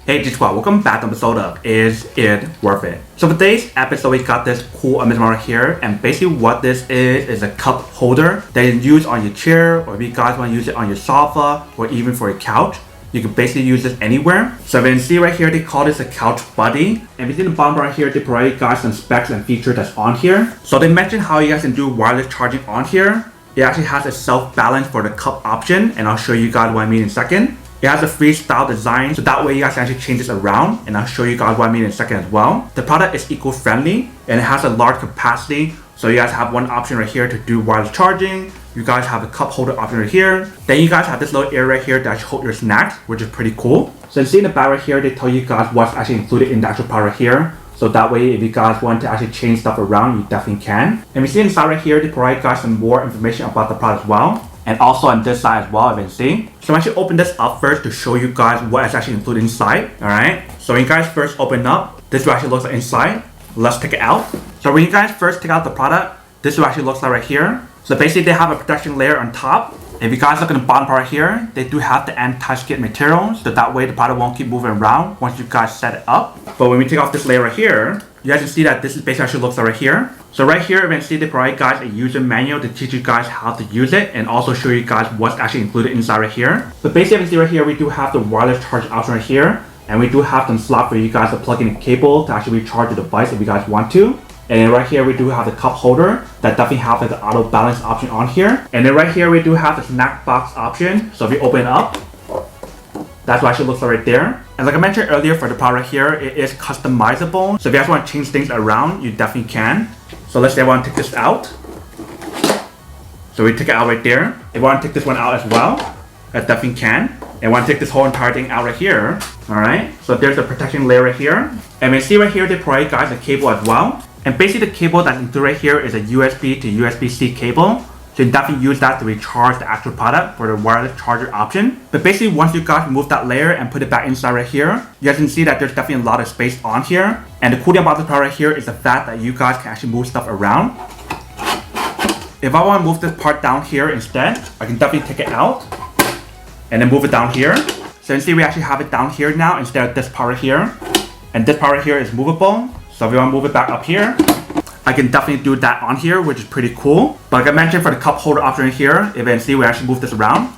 Hey Joshua, welcome back to the episode of Is It Worth It? So for today's episode, we got this cool amazing right here, and basically what this is a cup holder that you can use on your chair, or if you guys want to use it on your sofa, or even for your couch. You can basically use this anywhere. So if you can see right here, they call this a couch buddy. And if you see the bottom right here, they provide you guys some specs and features that's on here. So they mentioned how you guys can do wireless charging on here. It actually has a self-balance for the cup option, and I'll show you guys what I mean in a second. It has a freestyle design, so that way you guys can actually change this around, and I'll show you guys what I mean in a second as well. The product is eco-friendly, and it has a large capacity, so you guys have one option right here to do wireless charging. You guys have a cup holder option right here. Then you guys have this little area right here that hold your snacks, which is pretty cool. So you see in the back right here, they tell you guys what's actually included in the actual product right here. So that way, if you guys want to actually change stuff around, you definitely can. And we see inside right here, they provide you guys some more information about the product as well. And also on this side as well, if you can see. So I'm actually open this up first to show you guys what is actually included inside. Alright, so when you guys first open up, this is what actually looks like inside. Let's take it out. So when you guys first take out the product, this is what actually looks like right here. So basically they have a protection layer on top. If you guys look at the bottom part right here, they do have the anti-skid material, so that way the product won't keep moving around once you guys set it up. But when we take off this layer right here, you guys can see that this is basically actually looks like right here. So right here, you can see they provide guys a user manual to teach you guys how to use it and also show you guys what's actually included inside right here. But basically, you can see right here, we do have the wireless charge option right here, and we do have some slot for you guys to plug in a cable to actually recharge the device if you guys want to. And then right here, we do have the cup holder that definitely have like the auto balance option on here. And then right here, we do have the snack box option. So if you open it up, that's what actually looks like right there. And like I mentioned earlier, for the product right here, it is customizable. So if you guys want to change things around, you definitely can. So let's say I want to take this out. So we take it out right there. If you want to take this one out as well, I definitely can. And want to take this whole entire thing out right here. Alright, so there's a protection layer right here. And we see right here, they provide you guys a cable as well. And basically the cable that's included right here is a USB to USB-C cable. So you definitely use that to recharge the actual product for the wireless charger option. But basically once you guys remove that layer and put it back inside right here, you guys can see that there's definitely a lot of space on here. And the cool thing about this product right here is the fact that you guys can actually move stuff around. If I want to move this part down here instead, I can definitely take it out and then move it down here. So you see we actually have it down here now instead of this part right here. And this part right here is movable. So if you want to move it back up here, I can definitely do that on here, which is pretty cool. But like I mentioned, for the cup holder option right here, if you can see, we actually move this around.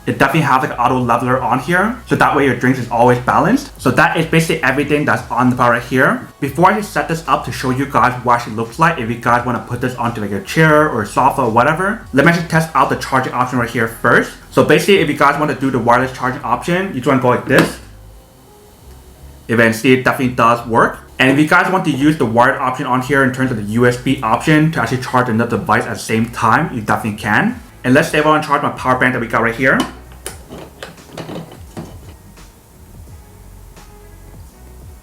It definitely has like an auto leveler on here, so that way your drinks is always balanced. So that is basically everything that's on the product right here. Before I just set this up to show you guys what it actually looks like, if you guys want to put this onto like a chair or a sofa or whatever, let me actually test out the charging option right here first. So basically, if you guys want to do the wireless charging option, you just want to go like this. If you can see, it definitely does work. And if you guys want to use the wired option on here in terms of the USB option to actually charge another device at the same time, you definitely can. And let's say I want to charge my power bank that we got right here.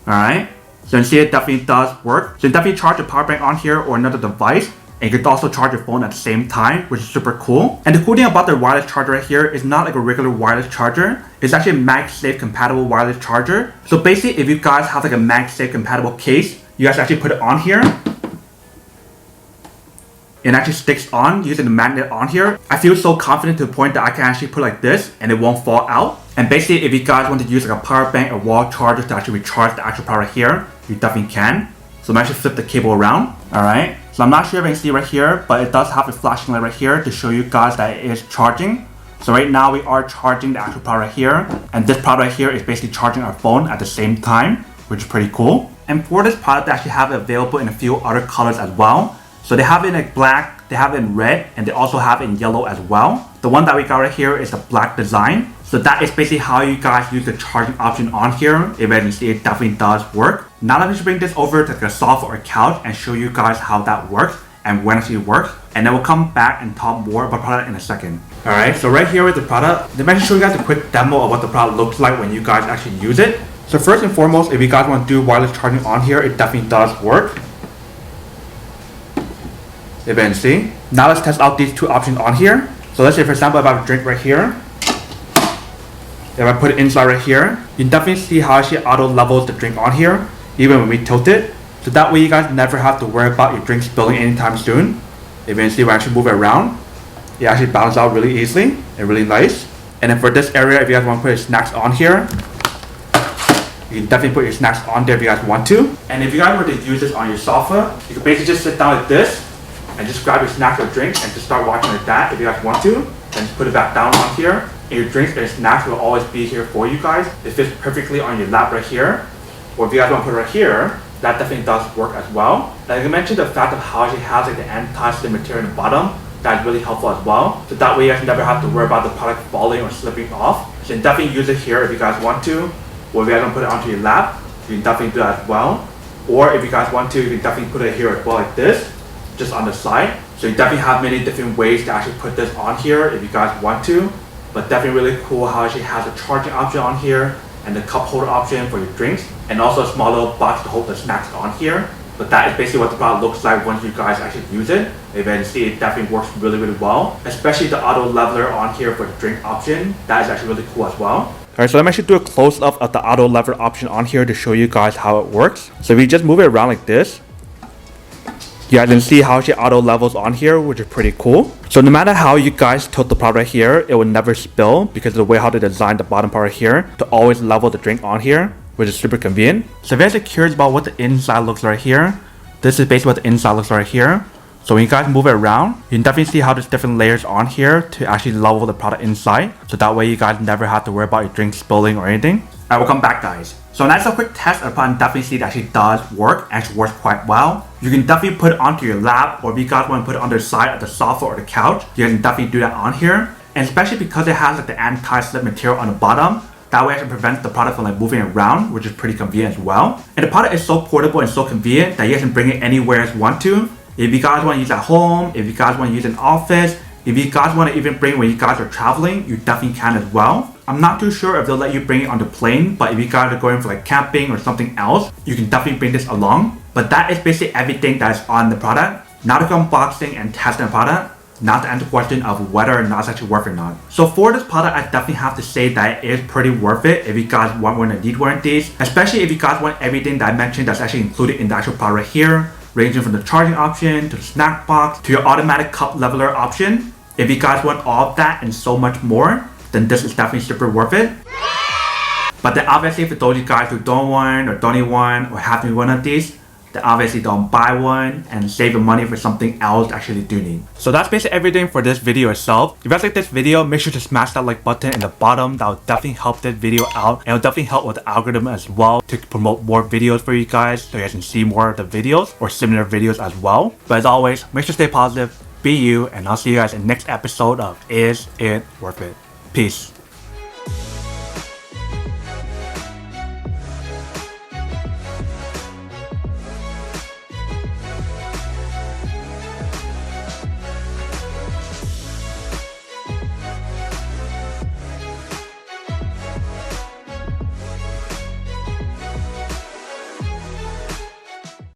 Alright, so you see it definitely does work. So you definitely charge the power bank on here or another device. And you can also charge your phone at the same time, which is super cool. And the cool thing about the wireless charger right here is not like a regular wireless charger. It's actually a MagSafe compatible wireless charger. So basically, if you guys have like a MagSafe compatible case, you guys actually put it on here. It actually sticks on using the magnet on here. I feel so confident to the point that I can actually put like this and it won't fall out. And basically, if you guys want to use like a power bank or wall charger to actually recharge the actual power here, you definitely can. So I'm actually flip the cable around. Alright. So I'm not sure if you can see right here, but it does have a flashing light right here to show you guys that it is charging. So right now we are charging the actual product right here. And this product right here is basically charging our phone at the same time, which is pretty cool. And for this product, they actually have it available in a few other colors as well. So they have it in like black, they have it in red, and they also have it in yellow as well. The one that we got right here is the black design. So that is basically how you guys use the charging option on here. If you can see, it definitely does work. Now let me just bring this over to the sofa or couch and show you guys how that works and when it actually works. And then we'll come back and talk more about the product in a second. Alright, so right here with the product, let me show you guys a quick demo of what the product looks like when you guys actually use it. So first and foremost, if you guys want to do wireless charging on here, it definitely does work. If you can see. Now let's test out these two options on here. So let's say for example, if I have a drink right here. If I put it inside right here, you can definitely see how she auto levels the drink on here, even when we tilt it. So that way you guys never have to worry about your drink spilling anytime soon. If you can see, we actually move it around. It actually balances out really easily and really nice. And then for this area, if you guys want to put your snacks on here, You can definitely put your snacks on there if you guys want to. And if you guys were to use this on your sofa, you can basically just sit down like this and just grab your snacks or drinks and just start watching like that if you guys want to. And just put it back down on here. And your drinks and your snacks will always be here for you guys. It fits perfectly on your lap right here. Or if you guys want to put it right here, that definitely does work as well. Like I mentioned, the fact of how it has like the anti-slip material in the bottom, that's really helpful as well. So that way you guys never have to worry about the product falling or slipping off. So you can definitely use it here if you guys want to. Or if you guys want to put it onto your lap, you can definitely do that as well. Or if you guys want to, you can definitely put it here as well like this, just on the side. So you definitely have many different ways to actually put this on here if you guys want to. But definitely really cool how it actually has a charging option on here and the cup holder option for your drinks, and also a small little box to hold the snacks on here. But that is basically what the product looks like once you guys actually use it. If you can see, it definitely works really, really well. Especially the auto leveler on here for the drink option. That is actually really cool as well. Alright, so let me actually do a close-up of the auto lever option on here to show you guys how it works. So if you just move it around like this, you guys can see how it auto levels on here, which is pretty cool. So no matter how you guys tilt the product right here, it will never spill because of the way how they designed the bottom part right here to always level the drink on here, which is super convenient. So if you guys are curious about what the inside looks like right here, this is basically what the inside looks like right here. So when you guys move it around, you can definitely see how there's different layers on here to actually level the product inside. So that way you guys never have to worry about your drink spilling or anything. Alright, welcome back guys. So that's a quick test of the product. Definitely see it actually does work, actually works quite well. You can definitely put it onto your lap, or if you guys want to put it on the side of the sofa or the couch, you can definitely do that on here. And especially because it has like the anti-slip material on the bottom, that way it prevents the product from like moving around, which is pretty convenient as well. And the product is so portable and so convenient that you guys can bring it anywhere as you want to. If you guys want to use it at home, if you guys want to use it in office, if you guys want to even bring it when you guys are traveling, you definitely can as well. I'm not too sure if they'll let you bring it on the plane, but if you guys are going for like camping or something else, you can definitely bring this along. But that is basically everything that is on the product. Now to go unboxing and testing the product, not to answer the question of whether or not it's actually worth it or not. So for this product, I definitely have to say that it is pretty worth it if you guys want one of these warranties, especially if you guys want everything that I mentioned that's actually included in the actual product right here, ranging from the charging option to the snack box to your automatic cup leveler option. If you guys want all of that and so much more, then this is definitely super worth it. But then obviously for those of you guys who don't want or don't need one or have one of these, then obviously don't buy one and save your money for something else you actually do need. So that's basically everything for this video itself. If you guys like this video, make sure to smash that like button in the bottom. That will definitely help this video out, and it will definitely help with the algorithm as well to promote more videos for you guys so you guys can see more of the videos or similar videos as well. But as always, make sure to stay positive, be you, and I'll see you guys in the next episode of Is It Worth It? Peace.